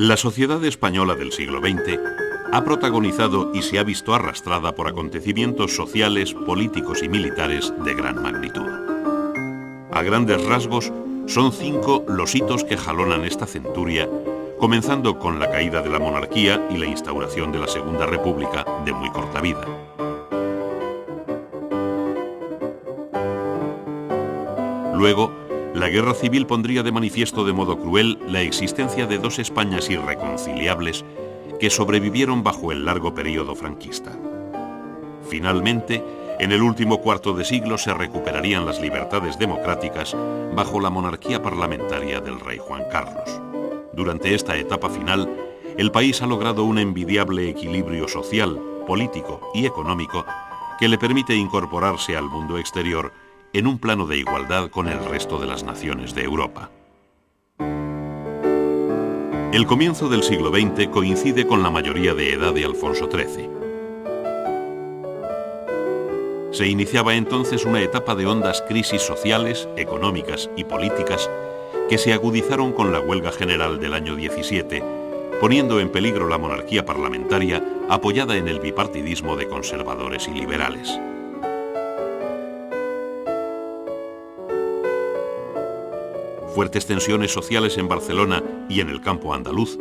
La sociedad española del siglo XX ha protagonizado y se ha visto arrastrada por acontecimientos sociales, políticos y militares de gran magnitud. A grandes rasgos, son 5 los hitos que jalonan esta centuria, comenzando con la caída de la monarquía y la instauración de la Segunda República de muy corta vida. Luego, la guerra civil pondría de manifiesto de modo cruel la existencia de 2 Españas irreconciliables que sobrevivieron bajo el largo período franquista. Finalmente, en el último cuarto de siglo se recuperarían las libertades democráticas bajo la monarquía parlamentaria del rey Juan Carlos. Durante esta etapa final, el país ha logrado un envidiable equilibrio social, político y económico que le permite incorporarse al mundo exterior en un plano de igualdad con el resto de las naciones de Europa. El comienzo del siglo XX coincide con la mayoría de edad de Alfonso XIII. Se iniciaba entonces una etapa de hondas crisis sociales, económicas y políticas que se agudizaron con la huelga general del año 17, poniendo en peligro la monarquía parlamentaria apoyada en el bipartidismo de conservadores y liberales. Fuertes tensiones sociales en Barcelona y en el campo andaluz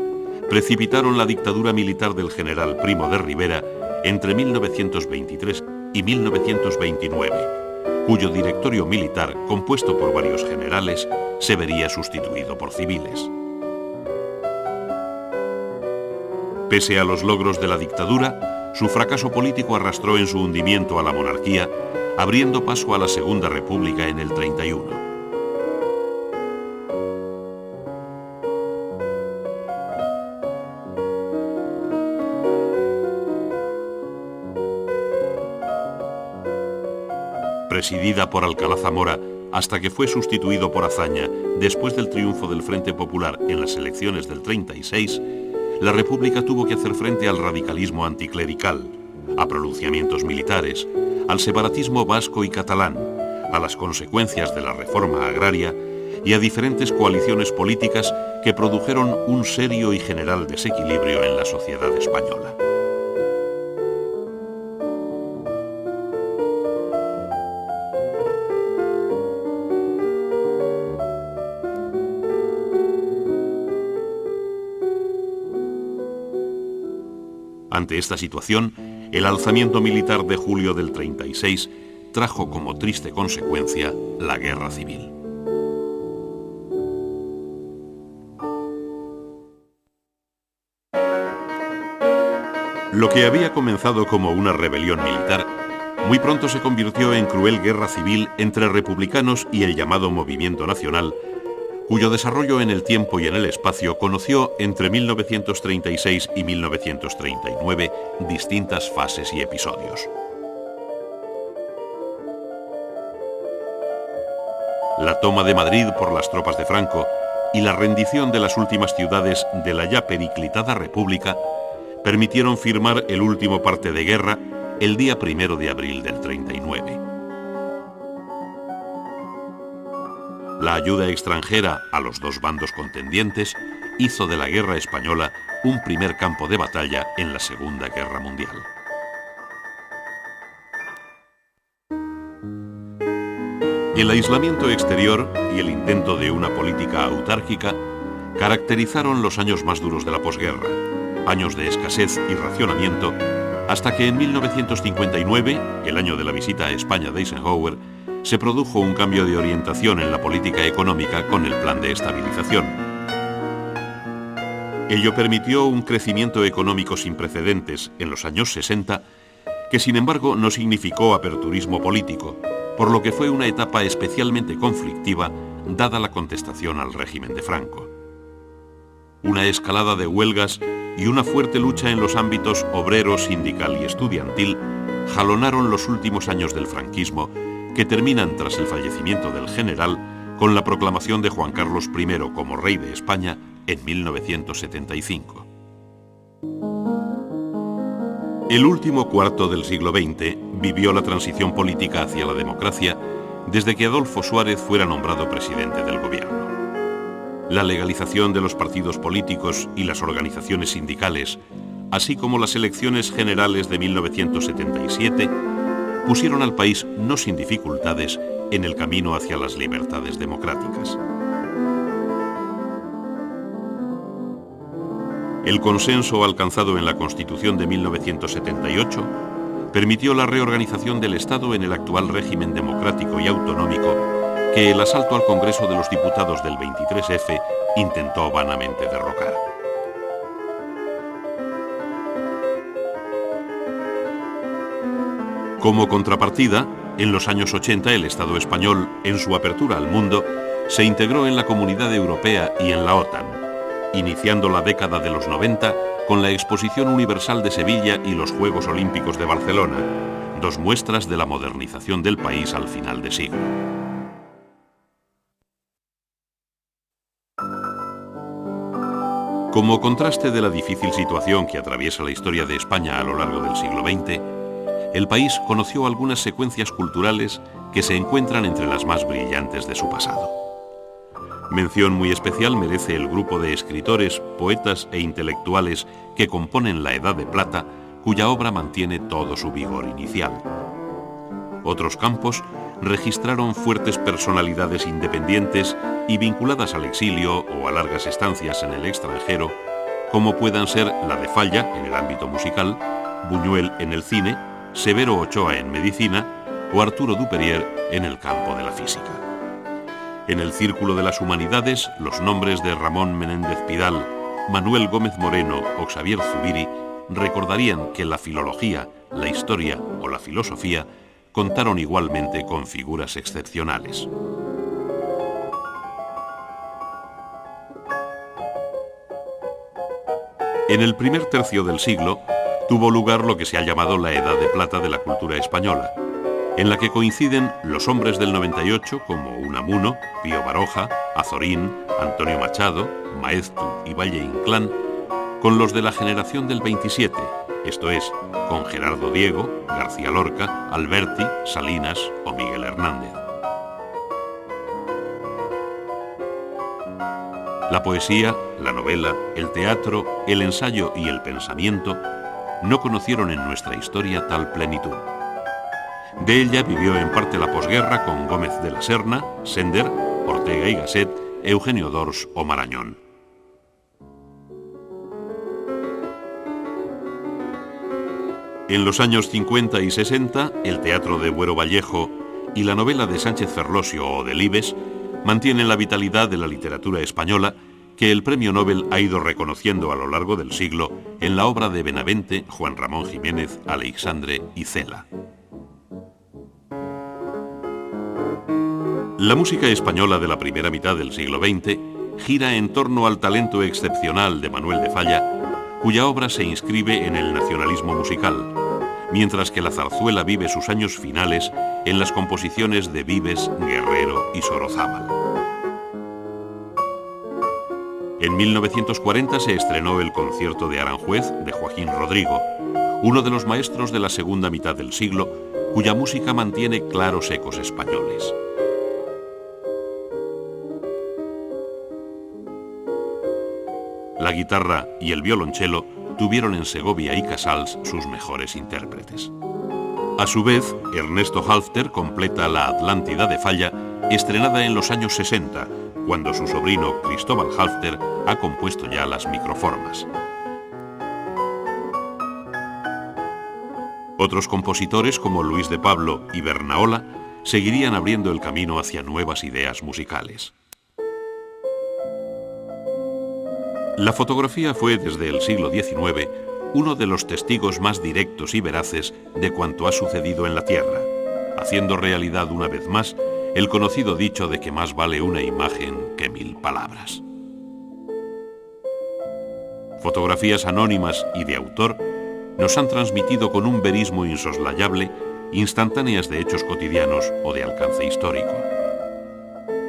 precipitaron la dictadura militar del general Primo de Rivera entre 1923 y 1929, cuyo directorio militar, compuesto por varios generales, se vería sustituido por civiles. Pese a los logros de la dictadura, su fracaso político arrastró en su hundimiento a la monarquía, abriendo paso a la Segunda República en el 31. Presidida por Alcalá Zamora hasta que fue sustituido por Azaña después del triunfo del Frente Popular en las elecciones del 36, la República tuvo que hacer frente al radicalismo anticlerical, a pronunciamientos militares, al separatismo vasco y catalán, a las consecuencias de la reforma agraria y a diferentes coaliciones políticas que produjeron un serio y general desequilibrio en la sociedad española. Ante esta situación, el alzamiento militar de julio del 36 trajo como triste consecuencia la guerra civil. Lo que había comenzado como una rebelión militar, muy pronto se convirtió en cruel guerra civil entre republicanos y el llamado Movimiento Nacional, cuyo desarrollo en el tiempo y en el espacio conoció entre 1936 y 1939 distintas fases y episodios. La toma de Madrid por las tropas de Franco y la rendición de las últimas ciudades de la ya periclitada República permitieron firmar el último parte de guerra el día 1 de abril del 39. La ayuda extranjera a los 2 bandos contendientes hizo de la guerra española un primer campo de batalla en la Segunda Guerra Mundial. El aislamiento exterior y el intento de una política autárquica caracterizaron los años más duros de la posguerra, años de escasez y racionamiento, hasta que en 1959, el año de la visita a España de Eisenhower, se produjo un cambio de orientación en la política económica con el Plan de Estabilización. Ello permitió un crecimiento económico sin precedentes en los años 60, que sin embargo no significó aperturismo político, por lo que fue una etapa especialmente conflictiva dada la contestación al régimen de Franco. Una escalada de huelgas y una fuerte lucha en los ámbitos obrero, sindical y estudiantil jalonaron los últimos años del franquismo, que terminan tras el fallecimiento del general con la proclamación de Juan Carlos I como rey de España en 1975. El último cuarto del siglo XX vivió la transición política hacia la democracia desde que Adolfo Suárez fuera nombrado presidente del gobierno. la legalización de los partidos políticos y las organizaciones sindicales, así como las elecciones generales de 1977, pusieron al país, no sin dificultades, en el camino hacia las libertades democráticas. El consenso alcanzado en la Constitución de 1978 permitió la reorganización del Estado en el actual régimen democrático y autonómico que el asalto al Congreso de los Diputados del 23F intentó vanamente derrocar. Como contrapartida, en los años 80 el Estado español, en su apertura al mundo, se integró en la Comunidad Europea y en la OTAN, iniciando la década de los 90 con la Exposición Universal de Sevilla y los Juegos Olímpicos de Barcelona, dos muestras de la modernización del país al final de siglo. Como contraste de la difícil situación que atraviesa la historia de España a lo largo del siglo XX, el país conoció algunas secuencias culturales que se encuentran entre las más brillantes de su pasado. Mención muy especial merece el grupo de escritores, poetas e intelectuales que componen la Edad de Plata, cuya obra mantiene todo su vigor inicial. Otros campos registraron fuertes personalidades independientes y vinculadas al exilio o a largas estancias en el extranjero, como puedan ser la de Falla en el ámbito musical, Buñuel en el cine, Severo Ochoa en medicina o Arturo Duperier en el campo de la física. En el círculo de las humanidades, los nombres de Ramón Menéndez Pidal, Manuel Gómez Moreno o Xavier Zubiri recordarían que la filología, la historia o la filosofía contaron igualmente con figuras excepcionales. En el primer tercio del siglo tuvo lugar lo que se ha llamado la Edad de Plata de la cultura española, en la que coinciden los hombres del 98 como Unamuno, Pío Baroja, Azorín, Antonio Machado, Maeztu y Valle Inclán, con los de la generación del 27, esto es, con Gerardo Diego, García Lorca, Alberti, Salinas o Miguel Hernández. La poesía, la novela, el teatro, el ensayo y el pensamiento no conocieron en nuestra historia tal plenitud. De ella vivió en parte la posguerra con Gómez de la Serna, Sender, Ortega y Gasset, Eugenio d'Ors o Marañón. En los años 50 y 60, el teatro de Buero Vallejo y la novela de Sánchez Ferlosio o Delibes mantienen la vitalidad de la literatura española que el Premio Nobel ha ido reconociendo a lo largo del siglo en la obra de Benavente, Juan Ramón Jiménez, Aleixandre y Cela. La música española de la primera mitad del siglo XX gira en torno al talento excepcional de Manuel de Falla, cuya obra se inscribe en el nacionalismo musical, mientras que la zarzuela vive sus años finales en las composiciones de Vives, Guerrero y Sorozábal. En 1940 se estrenó el Concierto de Aranjuez de Joaquín Rodrigo, uno de los maestros de la segunda mitad del siglo, cuya música mantiene claros ecos españoles. La guitarra y el violonchelo tuvieron en Segovia y Casals sus mejores intérpretes. A su vez, Ernesto Halffter completa la Atlántida de Falla, estrenada en los años 60, cuando su sobrino Cristóbal Halffter ha compuesto ya las microformas. Otros compositores como Luis de Pablo y Bernaola seguirían abriendo el camino hacia nuevas ideas musicales. La fotografía fue desde el siglo XIX uno de los testigos más directos y veraces de cuanto ha sucedido en la Tierra, haciendo realidad una vez más el conocido dicho de que más vale una imagen que 1000 palabras. Fotografías anónimas y de autor nos han transmitido con un verismo insoslayable instantáneas de hechos cotidianos o de alcance histórico.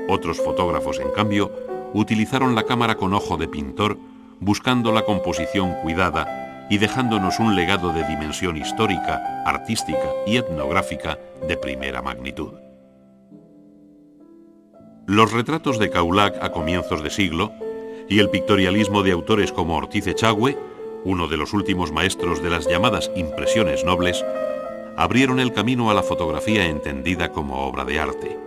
Otros fotógrafos, en cambio, utilizaron la cámara con ojo de pintor, buscando la composición cuidada y dejándonos un legado de dimensión histórica, artística y etnográfica de primera magnitud. Los retratos de Kaulac a comienzos de siglo y el pictorialismo de autores como Ortiz Echagüe, uno de los últimos maestros de las llamadas impresiones nobles, abrieron el camino a la fotografía entendida como obra de arte.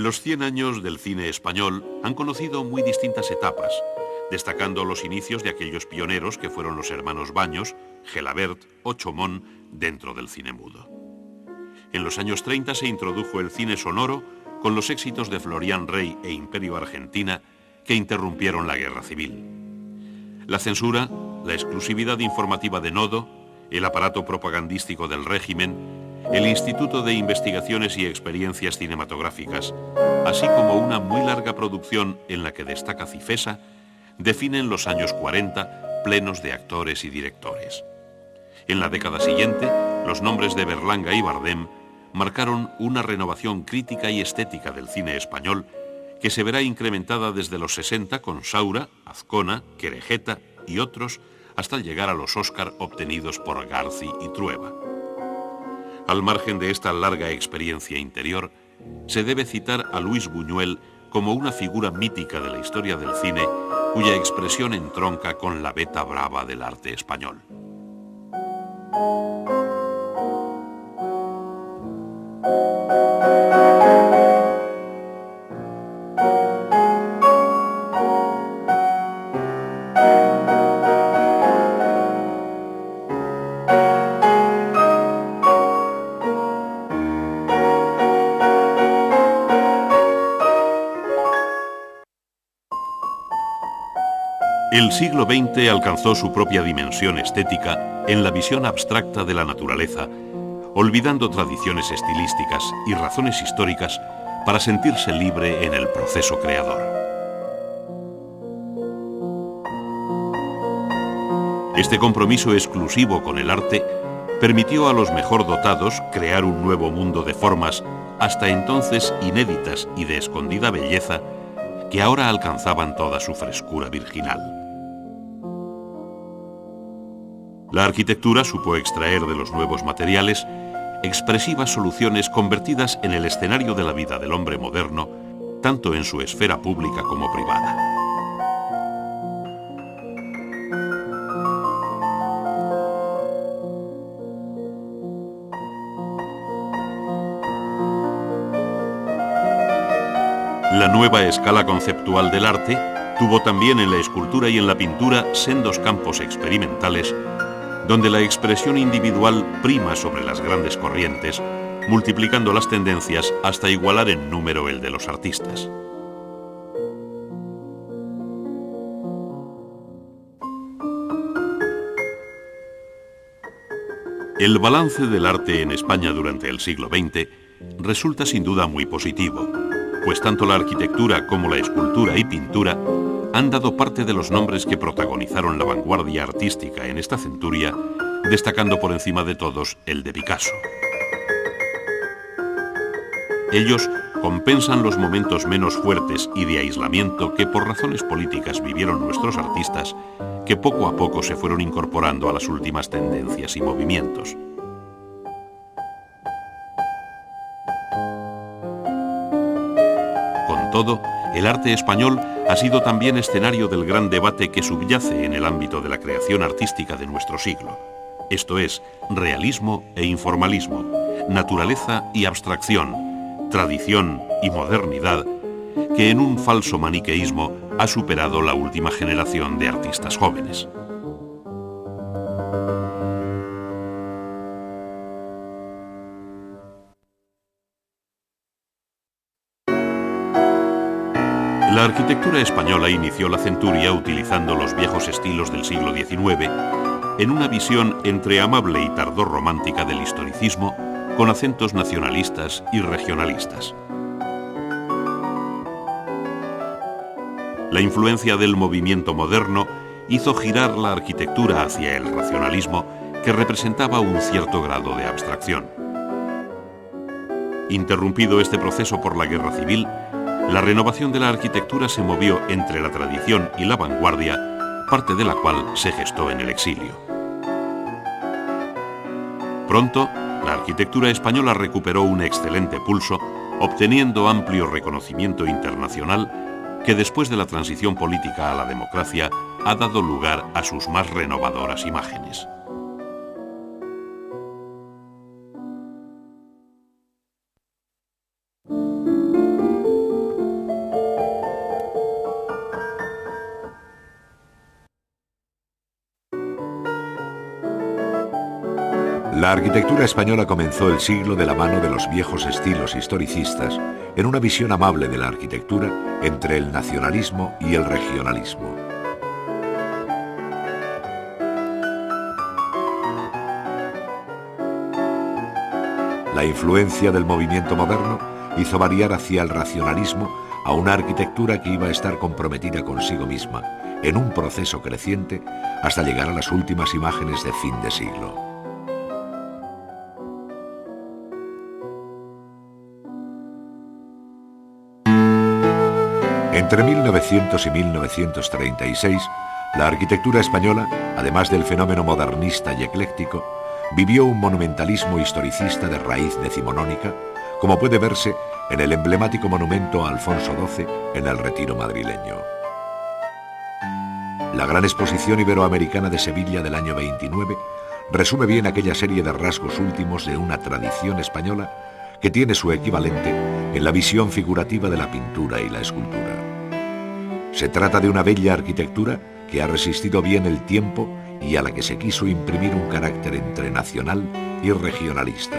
Los 100 años del cine español han conocido muy distintas etapas, destacando los inicios de aquellos pioneros que fueron los hermanos Baños, Gelabert o Chomón dentro del cine mudo. En los años 30 se introdujo el cine sonoro con los éxitos de Florian Rey e Imperio Argentina que interrumpieron la guerra civil. La censura, la exclusividad informativa de Nodo, el aparato propagandístico del régimen, el Instituto de Investigaciones y Experiencias Cinematográficas, así como una muy larga producción en la que destaca Cifesa, definen los años 40 plenos de actores y directores. En la década siguiente, los nombres de Berlanga y Bardem marcaron una renovación crítica y estética del cine español que se verá incrementada desde los 60 con Saura, Azcona, Querejeta y otros, hasta llegar a los Oscar obtenidos por Garci y Trueba. Al margen de esta larga experiencia interior, se debe citar a Luis Buñuel como una figura mítica de la historia del cine, cuya expresión entronca con la beta brava del arte español. El siglo XX alcanzó su propia dimensión estética en la visión abstracta de la naturaleza, olvidando tradiciones estilísticas y razones históricas para sentirse libre en el proceso creador. Este compromiso exclusivo con el arte permitió a los mejor dotados crear un nuevo mundo de formas hasta entonces inéditas y de escondida belleza que ahora alcanzaban toda su frescura virginal. La arquitectura supo extraer de los nuevos materiales expresivas soluciones convertidas en el escenario de la vida del hombre moderno, tanto en su esfera pública como privada. La nueva escala conceptual del arte tuvo también en la escultura y en la pintura sendos campos experimentales donde la expresión individual prima sobre las grandes corrientes, multiplicando las tendencias hasta igualar en número el de los artistas. El balance del arte en España durante el siglo XX resulta sin duda muy positivo, pues tanto la arquitectura como la escultura y pintura han dado parte de los nombres que protagonizaron la vanguardia artística en esta centuria, destacando por encima de todos el de Picasso. Ellos compensan los momentos menos fuertes y de aislamiento que por razones políticas vivieron nuestros artistas, que poco a poco se fueron incorporando a las últimas tendencias y movimientos. Con todo, el arte español ha sido también escenario del gran debate que subyace en el ámbito de la creación artística de nuestro siglo. Esto es, realismo e informalismo, naturaleza y abstracción, tradición y modernidad, que en un falso maniqueísmo ha superado la última generación de artistas jóvenes. La arquitectura española inició la centuria utilizando los viejos estilos del siglo XIX en una visión entre amable y tardorromántica del historicismo con acentos nacionalistas y regionalistas. La influencia del movimiento moderno hizo girar la arquitectura hacia el racionalismo, que representaba un cierto grado de abstracción. Interrumpido este proceso por la Guerra Civil, la renovación de la arquitectura se movió entre la tradición y la vanguardia, parte de la cual se gestó en el exilio. Pronto, la arquitectura española recuperó un excelente pulso, obteniendo amplio reconocimiento internacional que después de la transición política a la democracia ha dado lugar a sus más renovadoras imágenes. La arquitectura española comenzó el siglo de la mano de los viejos estilos historicistas en una visión amable de la arquitectura entre el nacionalismo y el regionalismo. La influencia del movimiento moderno hizo variar hacia el racionalismo a una arquitectura que iba a estar comprometida consigo misma en un proceso creciente hasta llegar a las últimas imágenes de fin de siglo. Entre 1900 y 1936, la arquitectura española, además del fenómeno modernista y ecléctico, vivió un monumentalismo historicista de raíz decimonónica, como puede verse en el emblemático monumento a Alfonso XII en el Retiro madrileño. La Gran Exposición Iberoamericana de Sevilla del año 29 resume bien aquella serie de rasgos últimos de una tradición española que tiene su equivalente en la visión figurativa de la pintura y la escultura. Se trata de una bella arquitectura que ha resistido bien el tiempo y a la que se quiso imprimir un carácter entre nacional y regionalista.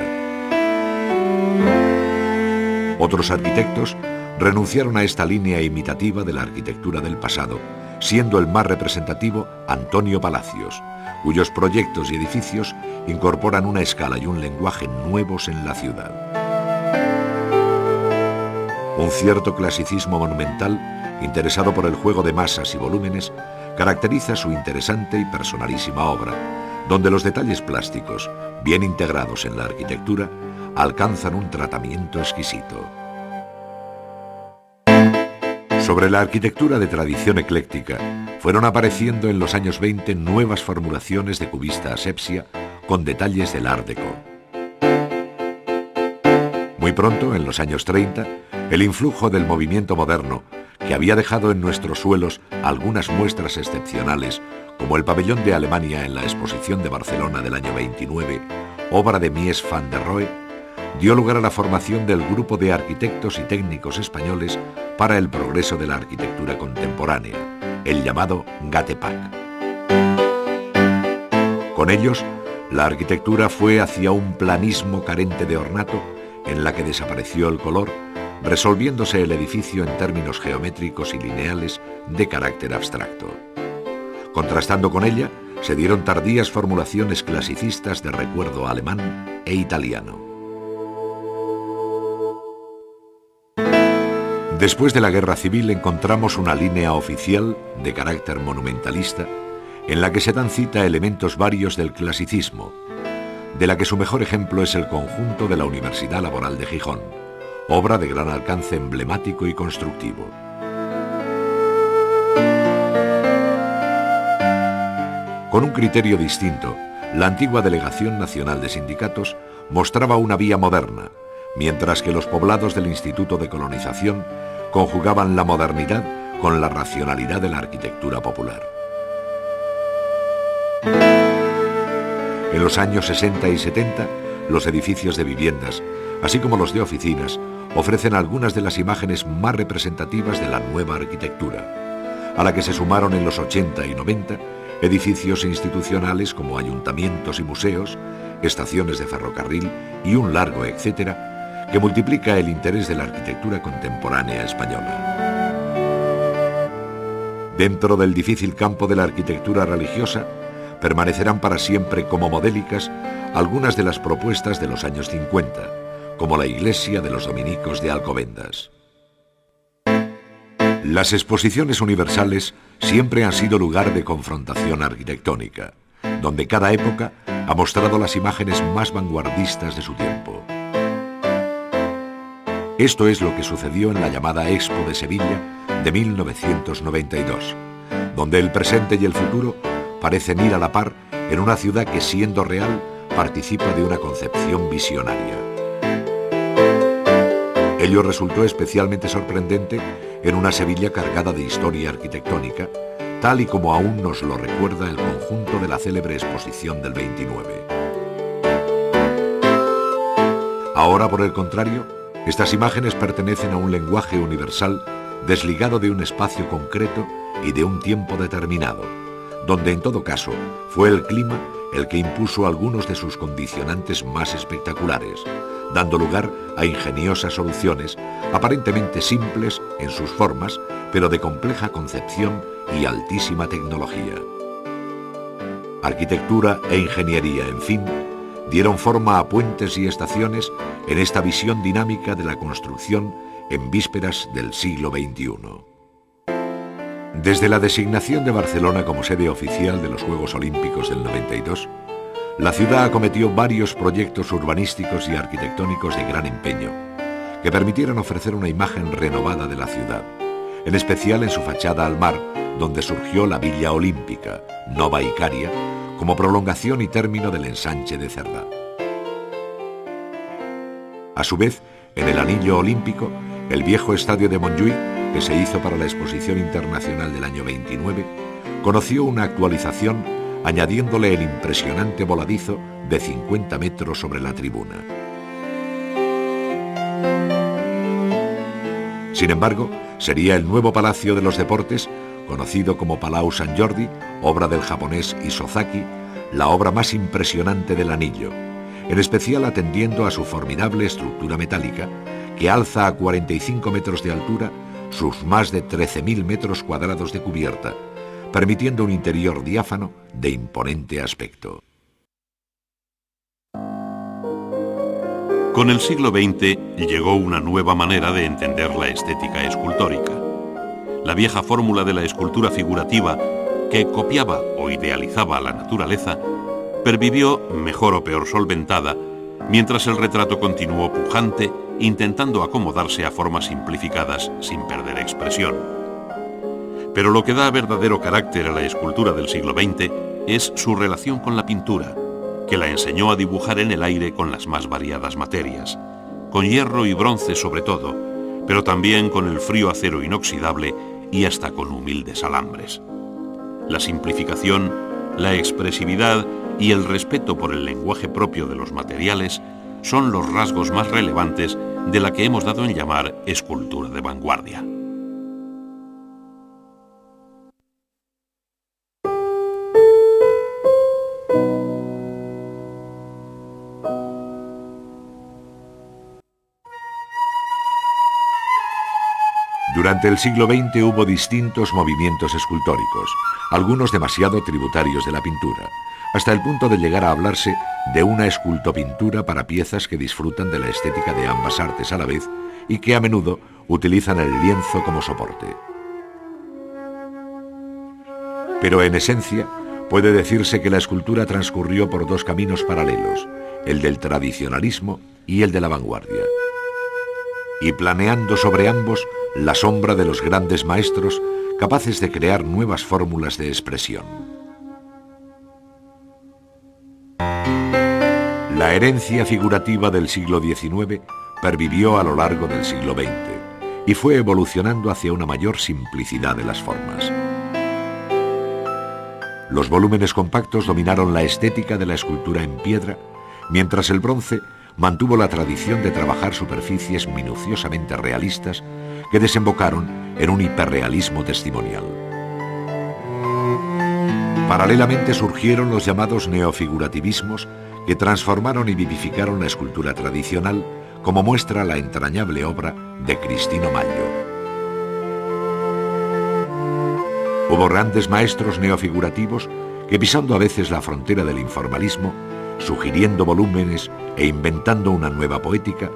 Otros arquitectos renunciaron a esta línea imitativa de la arquitectura del pasado, siendo el más representativo Antonio Palacios, cuyos proyectos y edificios incorporan una escala y un lenguaje nuevos en la ciudad. Un cierto clasicismo monumental, interesado por el juego de masas y volúmenes, caracteriza su interesante y personalísima obra, donde los detalles plásticos, bien integrados en la arquitectura, alcanzan un tratamiento exquisito. Sobre la arquitectura de tradición ecléctica, fueron apareciendo en los años 20 nuevas formulaciones de cubista asepsia con detalles del Art Deco. Muy pronto, en los años 30, el influjo del movimiento moderno, que había dejado en nuestros suelos algunas muestras excepcionales, como el pabellón de Alemania en la Exposición de Barcelona del año 29, obra de Mies van der Rohe, dio lugar a la formación del grupo de arquitectos y técnicos españoles para el progreso de la arquitectura contemporánea, el llamado GATEPAC. Con ellos, la arquitectura fue hacia un planismo carente de ornato, en la que desapareció el color, resolviéndose el edificio en términos geométricos y lineales de carácter abstracto. Contrastando con ella, se dieron tardías formulaciones clasicistas de recuerdo alemán e italiano. Después de la Guerra Civil encontramos una línea oficial de carácter monumentalista en la que se dan cita elementos varios del clasicismo, de la que su mejor ejemplo es el conjunto de la Universidad Laboral de Gijón, obra de gran alcance emblemático y constructivo. Con un criterio distinto, la antigua Delegación Nacional de Sindicatos mostraba una vía moderna, mientras que los poblados del Instituto de Colonización conjugaban la modernidad con la racionalidad de la arquitectura popular. En los años 60 y 70, los edificios de viviendas, así como los de oficinas, ofrecen algunas de las imágenes más representativas de la nueva arquitectura, a la que se sumaron en los 80 y 90 edificios institucionales como ayuntamientos y museos, estaciones de ferrocarril y un largo etcétera, que multiplica el interés de la arquitectura contemporánea española. Dentro del difícil campo de la arquitectura religiosa, permanecerán para siempre como modélicas algunas de las propuestas de los años 50, como la iglesia de los dominicos de Alcobendas. Las exposiciones universales siempre han sido lugar de confrontación arquitectónica, donde cada época ha mostrado las imágenes más vanguardistas de su tiempo. Esto es lo que sucedió en la llamada Expo de Sevilla de 1992, donde el presente y el futuro parecen ir a la par en una ciudad que, siendo real, participa de una concepción visionaria. Ello resultó especialmente sorprendente en una Sevilla cargada de historia arquitectónica, tal y como aún nos lo recuerda el conjunto de la célebre exposición del 29. Ahora, por el contrario, estas imágenes pertenecen a un lenguaje universal desligado de un espacio concreto y de un tiempo determinado, donde en todo caso fue el clima el que impuso algunos de sus condicionantes más espectaculares, dando lugar a ingeniosas soluciones, aparentemente simples en sus formas, pero de compleja concepción y altísima tecnología. Arquitectura e ingeniería, en fin, dieron forma a puentes y estaciones en esta visión dinámica de la construcción en vísperas del siglo XXI. Desde la designación de Barcelona como sede oficial de los Juegos Olímpicos del 92, la ciudad acometió varios proyectos urbanísticos y arquitectónicos de gran empeño, que permitieron ofrecer una imagen renovada de la ciudad, en especial en su fachada al mar, donde surgió la Villa Olímpica, Nova Icaria, como prolongación y término del ensanche de Cerdá. A su vez, en el anillo olímpico, el viejo estadio de Montjuïc, que se hizo para la Exposición Internacional del año 29, conoció una actualización añadiéndole el impresionante voladizo de 50 metros sobre la tribuna. Sin embargo, sería el nuevo Palacio de los Deportes, conocido como Palau Sant Jordi, obra del japonés Isozaki, la obra más impresionante del anillo, en especial atendiendo a su formidable estructura metálica, que alza a 45 metros de altura sus más de 13.000 metros cuadrados de cubierta, permitiendo un interior diáfano de imponente aspecto. Con el siglo XX llegó una nueva manera de entender la estética escultórica. La vieja fórmula de la escultura figurativa, que copiaba o idealizaba la naturaleza, pervivió, mejor o peor solventada, mientras el retrato continuó pujante, intentando acomodarse a formas simplificadas sin perder expresión. Pero lo que da verdadero carácter a la escultura del siglo XX es su relación con la pintura, que la enseñó a dibujar en el aire con las más variadas materias, con hierro y bronce sobre todo, pero también con el frío acero inoxidable y hasta con humildes alambres. La simplificación, la expresividad y el respeto por el lenguaje propio de los materiales son los rasgos más relevantes de la que hemos dado en llamar escultura de vanguardia. Durante el siglo XX hubo distintos movimientos escultóricos, algunos demasiado tributarios de la pintura, hasta el punto de llegar a hablarse de una escultopintura para piezas que disfrutan de la estética de ambas artes a la vez y que a menudo utilizan el lienzo como soporte. Pero en esencia, puede decirse que la escultura transcurrió por dos caminos paralelos, el del tradicionalismo y el de la vanguardia. Y planeando sobre ambos la sombra de los grandes maestros capaces de crear nuevas fórmulas de expresión. La herencia figurativa del siglo XIX pervivió a lo largo del siglo XX y fue evolucionando hacia una mayor simplicidad de las formas. Los volúmenes compactos dominaron la estética de la escultura en piedra, mientras el bronce mantuvo la tradición de trabajar superficies minuciosamente realistas que desembocaron en un hiperrealismo testimonial. Paralelamente surgieron los llamados neofigurativismos que transformaron y vivificaron la escultura tradicional, como muestra la entrañable obra de Cristino Maggio. Hubo grandes maestros neofigurativos que, pisando a veces la frontera del informalismo, sugiriendo volúmenes e inventando una nueva poética,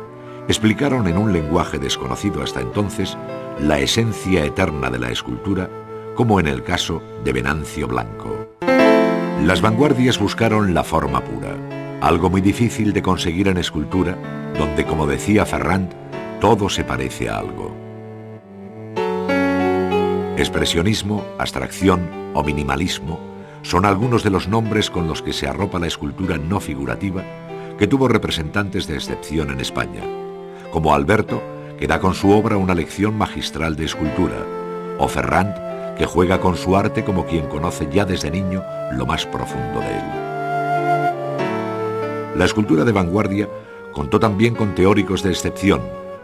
explicaron en un lenguaje desconocido hasta entonces la esencia eterna de la escultura, como en el caso de Venancio Blanco. Las vanguardias buscaron la forma pura, algo muy difícil de conseguir en escultura, donde, como decía Ferrand, todo se parece a algo. Expresionismo, abstracción o minimalismo son algunos de los nombres con los que se arropa la escultura no figurativa, que tuvo representantes de excepción en España, como Alberto, que da con su obra una lección magistral de escultura, o Ferrand, que juega con su arte como quien conoce ya desde niño lo más profundo de él. La escultura de vanguardia contó también con teóricos de excepción,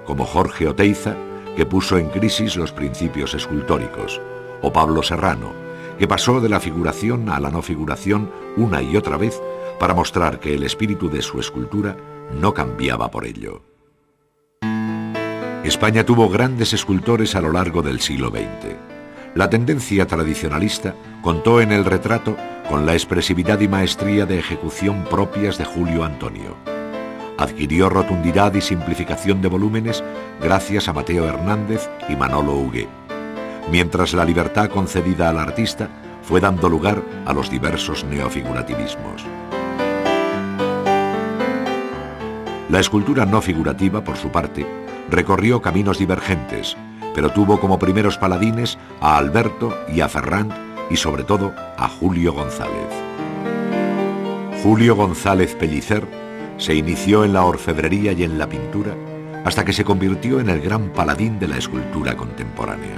como Jorge Oteiza, que puso en crisis los principios escultóricos, o Pablo Serrano, que pasó de la figuración a la no figuración una y otra vez para mostrar que el espíritu de su escultura no cambiaba por ello. España tuvo grandes escultores a lo largo del siglo XX. La tendencia tradicionalista contó en el retrato con la expresividad y maestría de ejecución propias de Julio Antonio. Adquirió rotundidad y simplificación de volúmenes gracias a Mateo Hernández y Manolo Huguet, mientras la libertad concedida al artista fue dando lugar a los diversos neofigurativismos. La escultura no figurativa, por su parte, recorrió caminos divergentes, pero tuvo como primeros paladines a Alberto y a Ferrand y sobre todo a Julio González. Julio González Pellicer se inició en la orfebrería y en la pintura hasta que se convirtió en el gran paladín de la escultura contemporánea.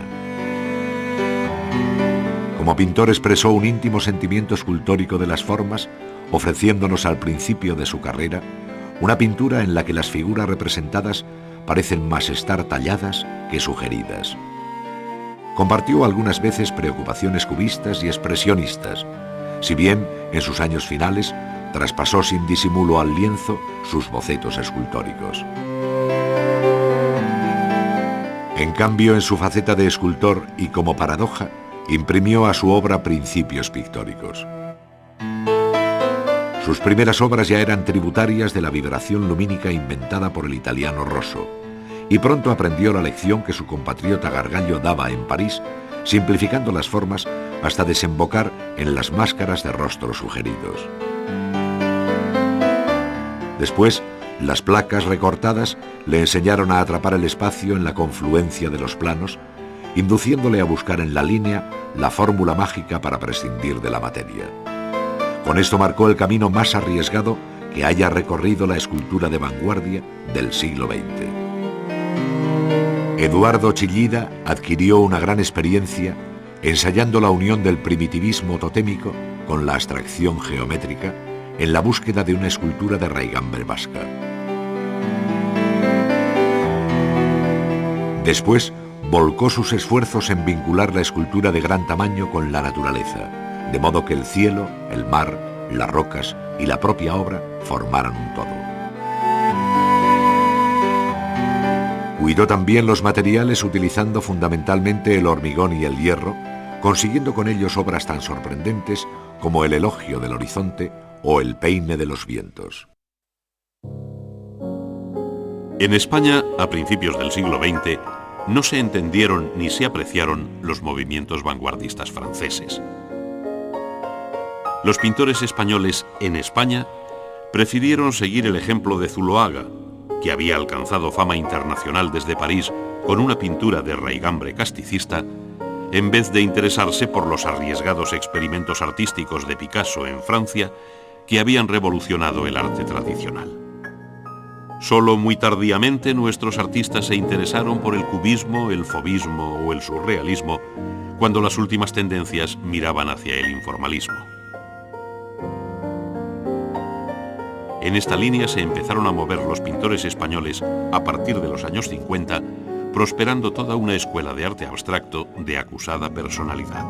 Como pintor expresó un íntimo sentimiento escultórico de las formas, ofreciéndonos al principio de su carrera una pintura en la que las figuras representadas parecen más estar talladas que sugeridas. Compartió algunas veces preocupaciones cubistas y expresionistas, si bien en sus años finales traspasó sin disimulo al lienzo sus bocetos escultóricos. En cambio, en su faceta de escultor y como paradoja, imprimió a su obra principios pictóricos. Sus primeras obras ya eran tributarias de la vibración lumínica inventada por el italiano Rosso, y pronto aprendió la lección que su compatriota Gargallo daba en París, simplificando las formas hasta desembocar en las máscaras de rostros sugeridos. Después, las placas recortadas le enseñaron a atrapar el espacio en la confluencia de los planos, induciéndole a buscar en la línea la fórmula mágica para prescindir de la materia. Con esto marcó el camino más arriesgado que haya recorrido la escultura de vanguardia del siglo XX. Eduardo Chillida adquirió una gran experiencia ensayando la unión del primitivismo totémico con la abstracción geométrica en la búsqueda de una escultura de raigambre vasca. Después, volcó sus esfuerzos en vincular la escultura de gran tamaño con la naturaleza, de modo que el cielo, el mar, las rocas y la propia obra formaran un todo. Cuidó también los materiales utilizando fundamentalmente el hormigón y el hierro, consiguiendo con ellos obras tan sorprendentes como el elogio del horizonte o el peine de los vientos. En España, a principios del siglo XX, no se entendieron ni se apreciaron los movimientos vanguardistas franceses. Los pintores españoles en España prefirieron seguir el ejemplo de Zuloaga, que había alcanzado fama internacional desde París con una pintura de raigambre casticista, en vez de interesarse por los arriesgados experimentos artísticos de Picasso en Francia, que habían revolucionado el arte tradicional. Solo muy tardíamente nuestros artistas se interesaron por el cubismo, el fauvismo o el surrealismo, cuando las últimas tendencias miraban hacia el informalismo. En esta línea se empezaron a mover los pintores españoles a partir de los años 50, prosperando toda una escuela de arte abstracto de acusada personalidad.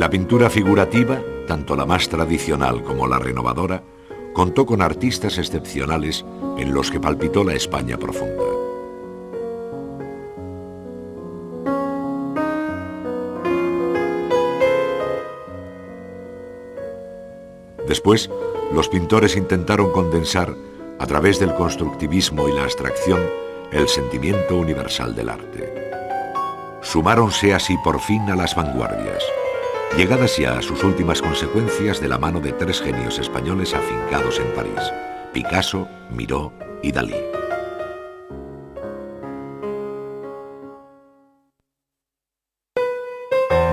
La pintura figurativa, tanto la más tradicional como la renovadora, contó con artistas excepcionales en los que palpitó la España profunda. Después, los pintores intentaron condensar a través del constructivismo y la abstracción, el sentimiento universal del arte. Sumáronse así por fin a las vanguardias, llegadas ya a sus últimas consecuencias de la mano de tres genios españoles afincados en París: Picasso, Miró y Dalí.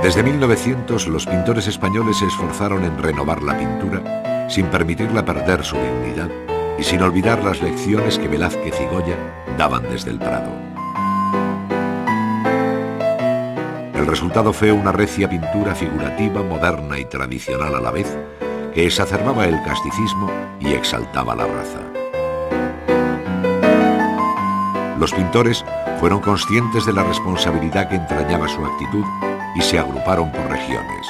Desde 1900 los pintores españoles se esforzaron en renovar la pintura sin permitirla perder su dignidad y sin olvidar las lecciones que Velázquez y Goya daban desde el Prado. El resultado fue una recia pintura figurativa, moderna y tradicional a la vez, que exacerbaba el casticismo y exaltaba la raza. Los pintores fueron conscientes de la responsabilidad que entrañaba su actitud y se agruparon por regiones.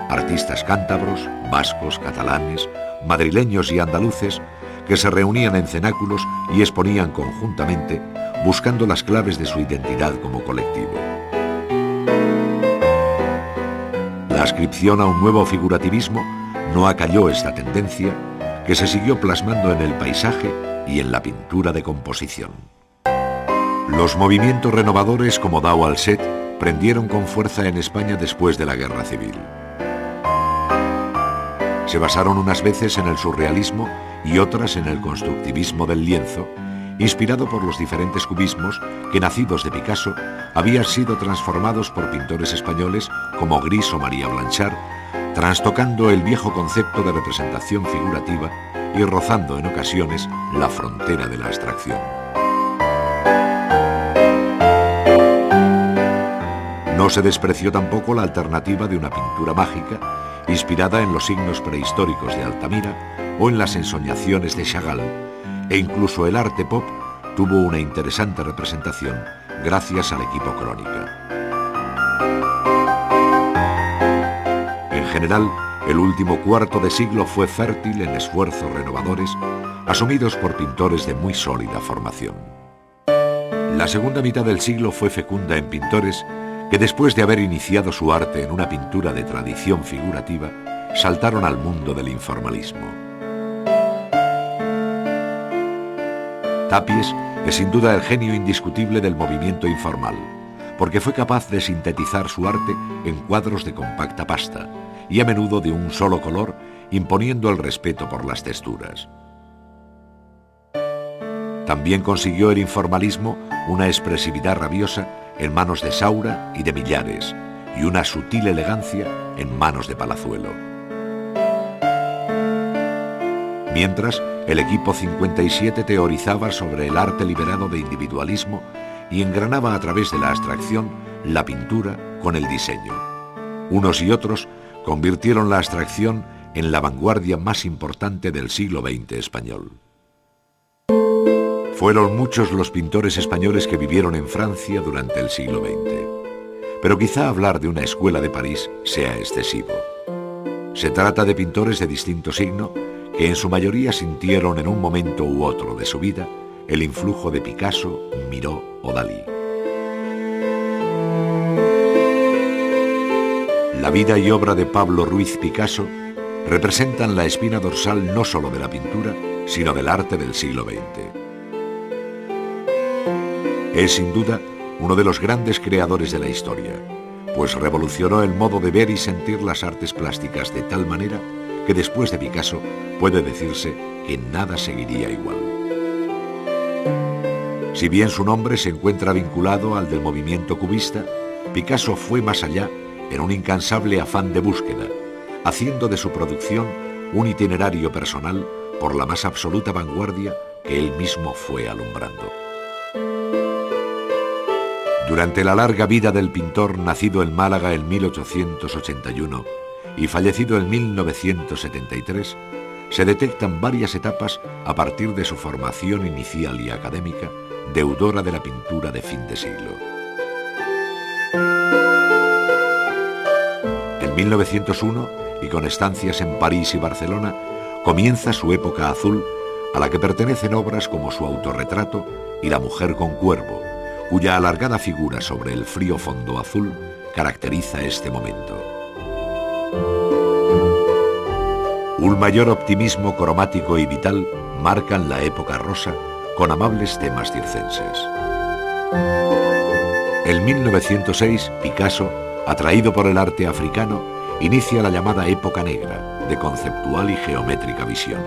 Artistas cántabros, vascos, catalanes, madrileños y andaluces que se reunían en cenáculos y exponían conjuntamente, buscando las claves de su identidad como colectivo. La adscripción a un nuevo figurativismo no acalló esta tendencia, que se siguió plasmando en el paisaje y en la pintura de composición. Los movimientos renovadores como Dau al Set prendieron con fuerza en España después de la Guerra Civil. Se basaron unas veces en el surrealismo y otras en el constructivismo del lienzo, inspirado por los diferentes cubismos que, nacidos de Picasso, habían sido transformados por pintores españoles como Gris o María Blanchard, trastocando el viejo concepto de representación figurativa y rozando en ocasiones la frontera de la abstracción. No se despreció tampoco la alternativa de una pintura mágica inspirada en los signos prehistóricos de Altamira o en las ensoñaciones de Chagall, e incluso el arte pop tuvo una interesante representación gracias al equipo Crónica. En general, el último cuarto de siglo fue fértil en esfuerzos renovadores asumidos por pintores de muy sólida formación. La segunda mitad del siglo fue fecunda en pintores que, después de haber iniciado su arte en una pintura de tradición figurativa, saltaron al mundo del informalismo. Tapies es sin duda el genio indiscutible del movimiento informal, porque fue capaz de sintetizar su arte en cuadros de compacta pasta y a menudo de un solo color, imponiendo el respeto por las texturas. También consiguió el informalismo una expresividad rabiosa en manos de Saura y de Millares, y una sutil elegancia en manos de Palazuelo. Mientras, el equipo 57 teorizaba sobre el arte liberado de individualismo y engranaba a través de la abstracción la pintura con el diseño. Unos y otros convirtieron la abstracción en la vanguardia más importante del siglo XX español. Fueron muchos los pintores españoles que vivieron en Francia durante el siglo XX, pero quizá hablar de una escuela de París sea excesivo. Se trata de pintores de distinto signo que en su mayoría sintieron en un momento u otro de su vida el influjo de Picasso, Miró o Dalí. La vida y obra de Pablo Ruiz Picasso representan la espina dorsal no solo de la pintura, sino del arte del siglo XX. Es sin duda uno de los grandes creadores de la historia, pues revolucionó el modo de ver y sentir las artes plásticas de tal manera que después de Picasso puede decirse que nada seguiría igual. Si bien su nombre se encuentra vinculado al del movimiento cubista, Picasso fue más allá en un incansable afán de búsqueda, haciendo de su producción un itinerario personal por la más absoluta vanguardia que él mismo fue alumbrando. Durante la larga vida del pintor, nacido en Málaga en 1881 y fallecido en 1973, se detectan varias etapas a partir de su formación inicial y académica, deudora de la pintura de fin de siglo. En 1901, y con estancias en París y Barcelona, comienza su época azul, a la que pertenecen obras como su autorretrato y La mujer con cuervo, cuya alargada figura sobre el frío fondo azul caracteriza este momento. Un mayor optimismo cromático y vital marcan la época rosa con amables temas circenses. En 1906, Picasso, atraído por el arte africano, inicia la llamada época negra, de conceptual y geométrica visión.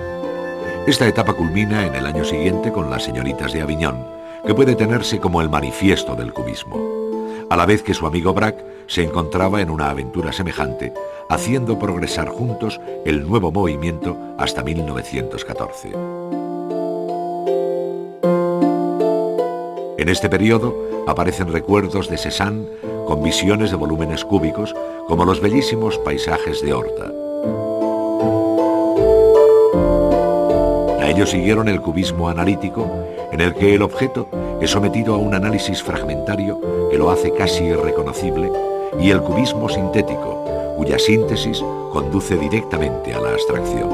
Esta etapa culmina en el año siguiente con Las señoritas de Aviñón, que puede tenerse como el manifiesto del cubismo, a la vez que su amigo Braque se encontraba en una aventura semejante, haciendo progresar juntos el nuevo movimiento hasta 1914. En este periodo aparecen recuerdos de Cézanne con visiones de volúmenes cúbicos, como los bellísimos paisajes de Horta. A ello siguieron el cubismo analítico, en el que el objeto es sometido a un análisis fragmentario que lo hace casi irreconocible, y el cubismo sintético, cuya síntesis conduce directamente a la abstracción.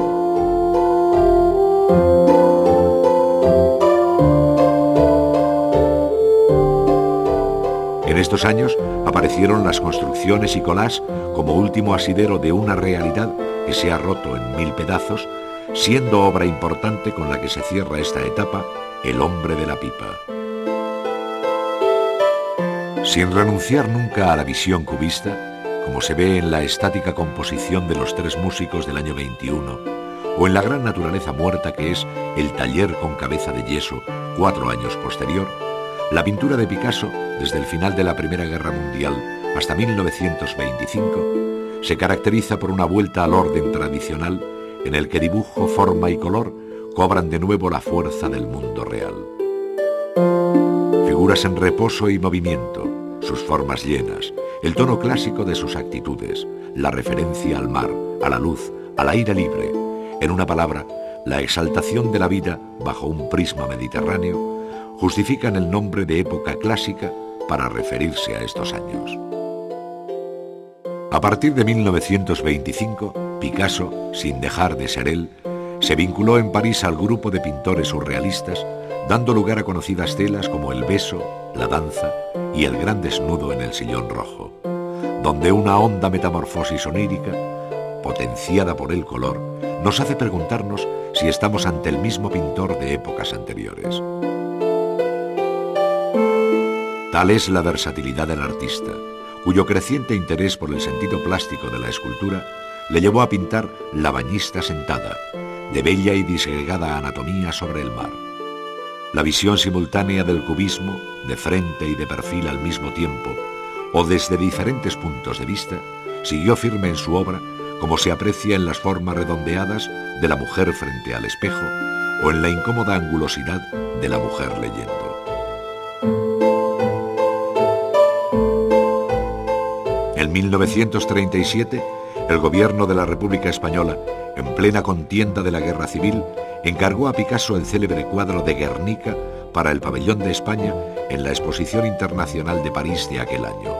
En estos años aparecieron las construcciones y collages como último asidero de una realidad que se ha roto en 1000 pedazos, siendo obra importante con la que se cierra esta etapa, El hombre de la pipa. Sin renunciar nunca a la visión cubista, como se ve en la estática composición de los 3 músicos del año 21, o en la gran naturaleza muerta que es El taller con cabeza de yeso, 4 años posterior, la pintura de Picasso, desde el final de la Primera Guerra Mundial hasta 1925, se caracteriza por una vuelta al orden tradicional en el que dibujo, forma y color cobran de nuevo la fuerza del mundo real. Figuras en reposo y movimiento, sus formas llenas, el tono clásico de sus actitudes, la referencia al mar, a la luz, al aire libre, en una palabra, la exaltación de la vida bajo un prisma mediterráneo, justifican el nombre de época clásica para referirse a estos años. A partir de 1925, Picasso, sin dejar de ser él, se vinculó en París al grupo de pintores surrealistas, dando lugar a conocidas telas como El beso, La danza y El gran desnudo en el sillón rojo, donde una honda metamorfosis onírica, potenciada por el color, nos hace preguntarnos si estamos ante el mismo pintor de épocas anteriores. Tal es la versatilidad del artista, cuyo creciente interés por el sentido plástico de la escultura le llevó a pintar La bañista sentada, de bella y disgregada anatomía sobre el mar. La visión simultánea del cubismo, de frente y de perfil al mismo tiempo, o desde diferentes puntos de vista, siguió firme en su obra, como se aprecia en las formas redondeadas de la mujer frente al espejo, o en la incómoda angulosidad de la mujer leyendo. En 1937, el gobierno de la República Española, en plena contienda de la Guerra Civil, encargó a Picasso el célebre cuadro de Guernica para el Pabellón de España en la Exposición Internacional de París de aquel año,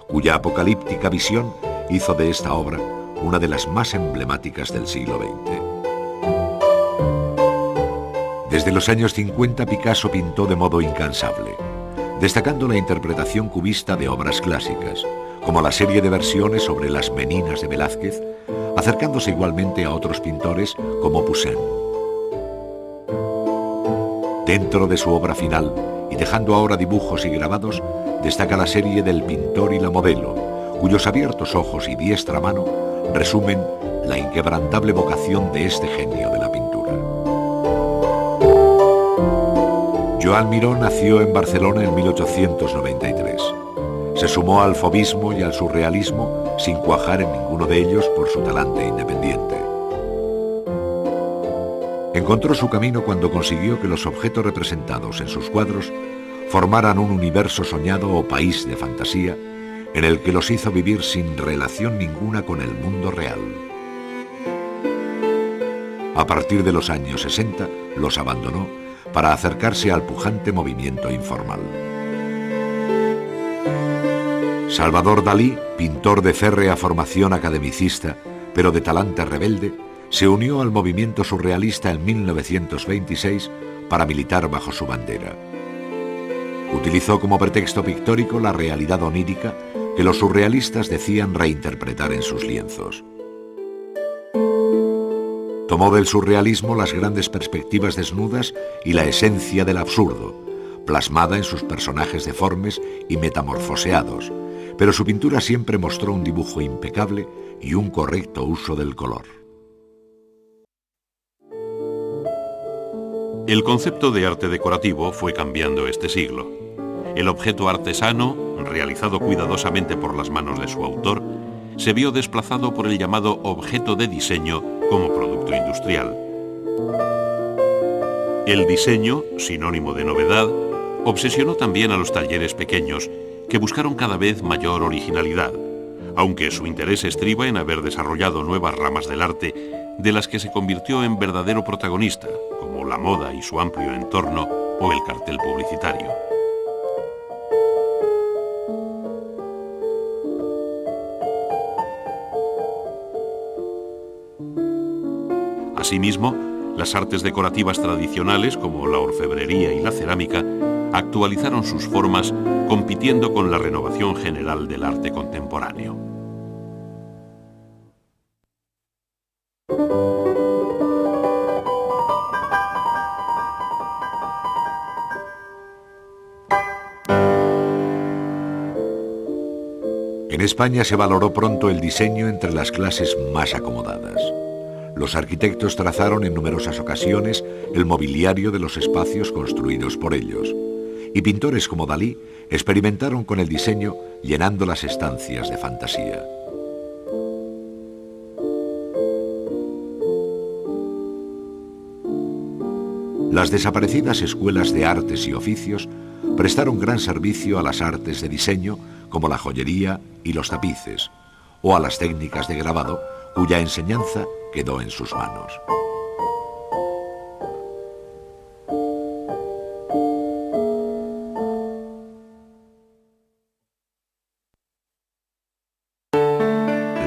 cuya apocalíptica visión hizo de esta obra una de las más emblemáticas del siglo XX. Desde los años 50, Picasso pintó de modo incansable, destacando la interpretación cubista de obras clásicas, como la serie de versiones sobre las Meninas de Velázquez, acercándose igualmente a otros pintores como Poussin. Dentro de su obra final, y dejando ahora dibujos y grabados, destaca la serie del pintor y la modelo, cuyos abiertos ojos y diestra mano resumen la inquebrantable vocación de este genio de la pintura. Joan Miró nació en Barcelona en 1893. Se sumó al fauvismo y al surrealismo sin cuajar en ninguno de ellos por su talante independiente. Encontró su camino cuando consiguió que los objetos representados en sus cuadros formaran un universo soñado o país de fantasía en el que los hizo vivir sin relación ninguna con el mundo real. A partir de los años 60, los abandonó para acercarse al pujante movimiento informal. Salvador Dalí, pintor de férrea formación academicista, pero de talante rebelde, se unió al movimiento surrealista en 1926 para militar bajo su bandera. Utilizó como pretexto pictórico la realidad onírica que los surrealistas decían reinterpretar en sus lienzos. Tomó del surrealismo las grandes perspectivas desnudas y la esencia del absurdo, plasmada en sus personajes deformes y metamorfoseados, pero su pintura siempre mostró un dibujo impecable y un correcto uso del color. El concepto de arte decorativo fue cambiando este siglo. El objeto artesano, realizado cuidadosamente por las manos de su autor, se vio desplazado por el llamado objeto de diseño como producto industrial. El diseño, sinónimo de novedad, obsesionó también a los talleres pequeños, que buscaron cada vez mayor originalidad, aunque su interés estriba en haber desarrollado nuevas ramas del arte, de las que se convirtió en verdadero protagonista, como la moda y su amplio entorno o el cartel publicitario. Asimismo, las artes decorativas tradicionales, como la orfebrería y la cerámica, actualizaron sus formas, compitiendo con la renovación general del arte contemporáneo. En España se valoró pronto el diseño entre las clases más acomodadas. Los arquitectos trazaron en numerosas ocasiones el mobiliario de los espacios construidos por ellos, y pintores como Dalí experimentaron con el diseño llenando las estancias de fantasía. Las desaparecidas escuelas de artes y oficios prestaron gran servicio a las artes de diseño como la joyería y los tapices, o a las técnicas de grabado, cuya enseñanza quedó en sus manos.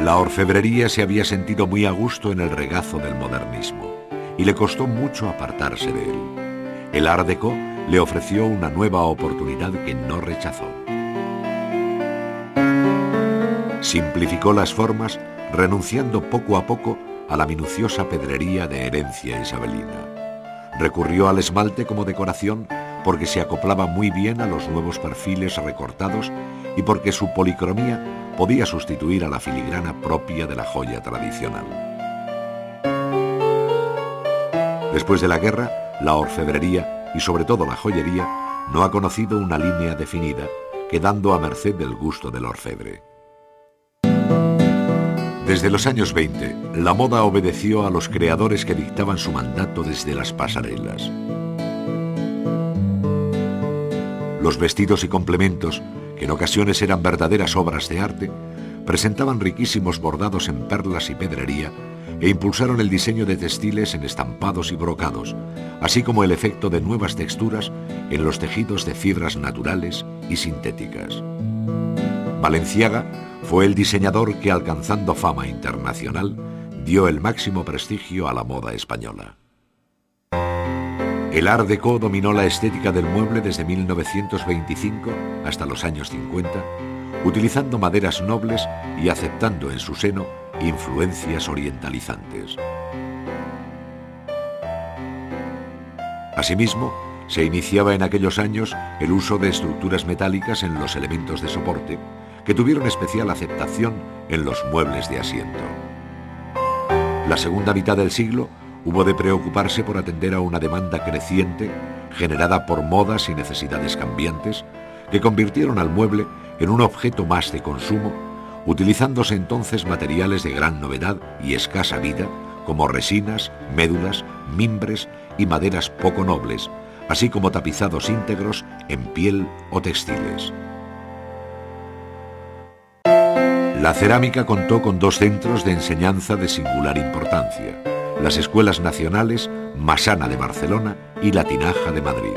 La orfebrería se había sentido muy a gusto en el regazo del modernismo, y le costó mucho apartarse de él. El Art Déco le ofreció una nueva oportunidad que no rechazó. Simplificó las formas, renunciando poco a poco a la minuciosa pedrería de herencia isabelina. Recurrió al esmalte como decoración porque se acoplaba muy bien a los nuevos perfiles recortados y porque su policromía podía sustituir a la filigrana propia de la joya tradicional. Después de la guerra, la orfebrería y sobre todo la joyería no ha conocido una línea definida, quedando a merced del gusto del orfebre. Desde los años 20, la moda obedeció a los creadores que dictaban su mandato desde las pasarelas. Los vestidos y complementos, que en ocasiones eran verdaderas obras de arte, presentaban riquísimos bordados en perlas y pedrería e impulsaron el diseño de textiles en estampados y brocados, así como el efecto de nuevas texturas en los tejidos de fibras naturales y sintéticas. Balenciaga fue el diseñador que, alcanzando fama internacional, dio el máximo prestigio a la moda española. El Art Déco dominó la estética del mueble desde 1925 hasta los años 50, utilizando maderas nobles y aceptando en su seno influencias orientalizantes. Asimismo, se iniciaba en aquellos años el uso de estructuras metálicas en los elementos de soporte, que tuvieron especial aceptación en los muebles de asiento. La segunda mitad del siglo hubo de preocuparse por atender a una demanda creciente generada por modas y necesidades cambiantes que convirtieron al mueble en un objeto más de consumo, utilizándose entonces materiales de gran novedad y escasa vida como resinas, médulas, mimbres y maderas poco nobles, así como tapizados íntegros en piel o textiles. La cerámica contó con dos centros de enseñanza de singular importancia: las escuelas nacionales Massana de Barcelona y La Tinaja de Madrid.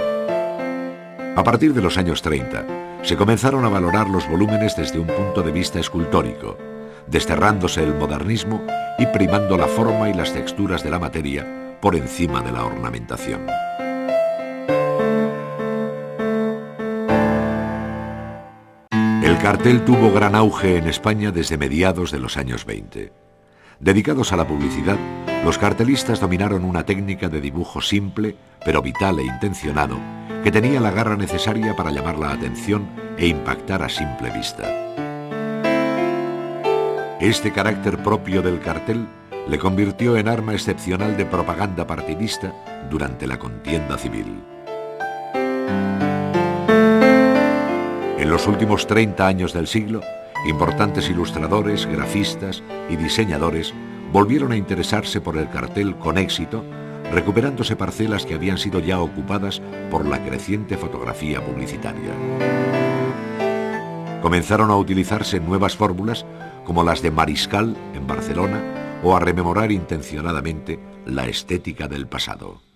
A partir de los años 30, se comenzaron a valorar los volúmenes desde un punto de vista escultórico, desterrándose el modernismo y primando la forma y las texturas de la materia por encima de la ornamentación. El cartel tuvo gran auge en España desde mediados de los años 20. Dedicados a la publicidad, los cartelistas dominaron una técnica de dibujo simple, pero vital e intencionado, que tenía la garra necesaria para llamar la atención e impactar a simple vista. Este carácter propio del cartel le convirtió en arma excepcional de propaganda partidista durante la contienda civil. En los últimos 30 años del siglo, importantes ilustradores, grafistas y diseñadores volvieron a interesarse por el cartel con éxito, recuperándose parcelas que habían sido ya ocupadas por la creciente fotografía publicitaria. Comenzaron a utilizarse nuevas fórmulas como las de Mariscal en Barcelona o a rememorar intencionadamente la estética del pasado.